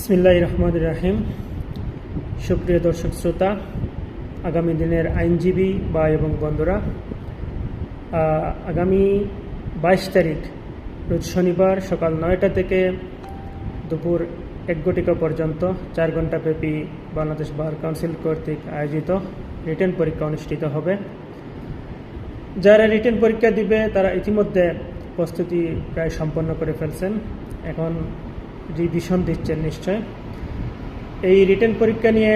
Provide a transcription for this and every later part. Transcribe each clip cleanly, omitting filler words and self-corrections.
বিসমিল্লাহির রহমানির রহিম। সুপ্রিয় দর্শক শ্রোতা, আগামী দিনের আইনজীবী ভাই এবং বন্ধুরা, আগামী 22 তারিখ রোজ শনিবার সকাল 9টা থেকে দুপুর 1 পর্যন্ত 4 ঘণ্টাব্যাপী বাংলাদেশ বার কাউন্সিল কর্তৃক আয়োজিত রিটেন পরীক্ষা অনুষ্ঠিত হবে। যারা রিটেন পরীক্ষা দিবে তারা ইতিমধ্যে প্রস্তুতি প্রায় সম্পন্ন করে ফেলছেন, এখন রিভিশন দিচ্ছেন নিশ্চয়। এই রিটেন পরীক্ষা নিয়ে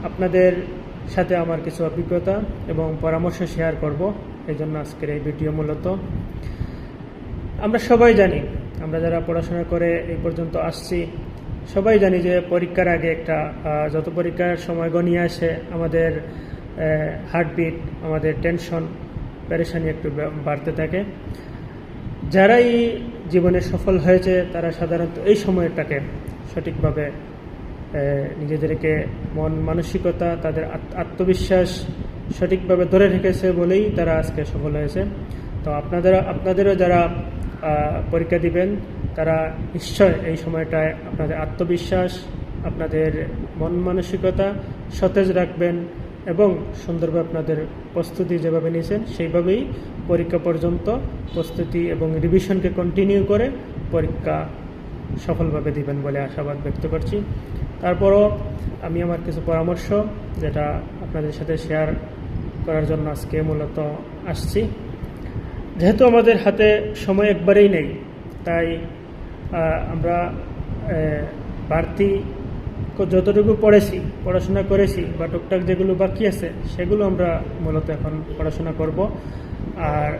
আপনাদের সাথে আমার কিছু অভিজ্ঞতা এবং পরামর্শ শেয়ার করব, এই জন্য আজকের এই ভিডিও। মূলত আমরা সবাই জানি, আমরা যারা পড়াশোনা করে এই পর্যন্ত আসছি সবাই জানি যে পরীক্ষার আগে একটা যত পরীক্ষার সময় গনিয়ে আসে আমাদের হার্টবিট, আমাদের টেনশন, পেরেশানি একটু বাড়তে থাকে। যারাই জীবনে সফল হয়েছে তারা সাধারণত এই সময়টাকে সঠিকভাবে নিজেদেরকে মন মানসিকতা, তাদের আত্মবিশ্বাস সঠিকভাবে ধরে রেখেছে বলেই তারা আজকে সফল হয়েছে। তো আপনাদেরও যারা পরীক্ষা দিবেন তারা নিশ্চয় এই সময়টায় আপনাদের আত্মবিশ্বাস, আপনাদের মন মানসিকতা সতেজ রাখবেন এবং সুন্দরভাবে আপনাদের প্রস্তুতি যেভাবে নিয়েছেন সেইভাবেই পরীক্ষা পর্যন্ত প্রস্তুতি এবং রিভিশনকে কন্টিনিউ করে পরীক্ষা সফলভাবে দিবেন বলে আশাবাদ ব্যক্ত করছি। তারপরও আমি আমার কিছু পরামর্শ যেটা আপনাদের সাথে শেয়ার করার জন্য আজকে মূলত আসছি। যেহেতু আমাদের হাতে সময় একবারেই নেই, তাই আমরা বাড়তি যতটুকু পড়াশোনা করেছি বা টুকটাক যেগুলো বাকি আছে সেগুলো আমরা মূলত এখন পড়াশোনা করব। আর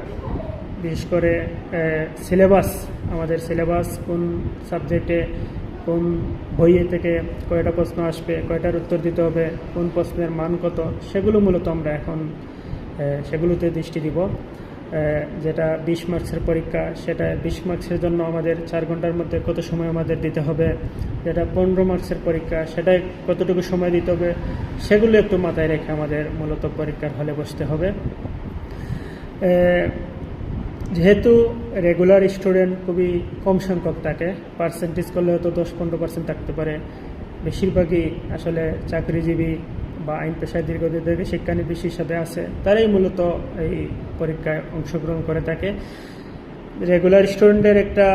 বিশেষ করে আমাদের সিলেবাস কোন সাবজেক্টে কোন বইয়ে থেকে কয়টা প্রশ্ন আসবে, কয়টার উত্তর দিতে হবে, কোন প্রশ্নের মান কত, সেগুলো মূলত আমরা এখন সেগুলোতে দৃষ্টি দিব। যেটা 20 মার্কসের পরীক্ষা, সেটা 20 মার্কসের জন্য আমাদের 4 ঘন্টার মধ্যে কত সময় আমাদের দিতে হবে। যেটা 15 মার্কসের পরীক্ষা, সেটাই কতটুকু সময় দিতে হবে, সেগুলো একটু মাথায় রেখে আমাদের মূলত পরীক্ষার হলে বসতে হবে। যেহেতু রেগুলার স্টুডেন্ট খুবই কম সংখ্যক থাকে, পার্সেন্টেজ করলে হয়তো 10-15% থাকতে পারে। বেশিরভাগই আসলে চাকরিজীবী বা আইন পেশায় দীর্ঘদিন ধরে শিক্ষানবিশের সাথে আছে, তারাই মূলত এই পরীক্ষায় অংশগ্রহণ করে থাকে। রেগুলার স্টুডেন্টের একটা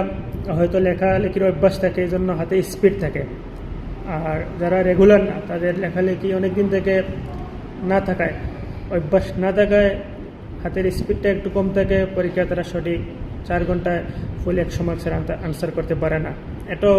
হয়তো লেখালেখির অভ্যাস থাকে, এই জন্য হাতে স্পিড থাকে। আর যারা রেগুলার না, তাদের লেখালেখি অনেক দিন থেকে না থাকায়, অভ্যাস না থাকায় হাতের স্পিডটা একটু কম থাকে। পরীক্ষা তারা সঠিক 4 ঘন্টায় ফুল 100 মার্কসের আনসার করতে পারে না। এটাও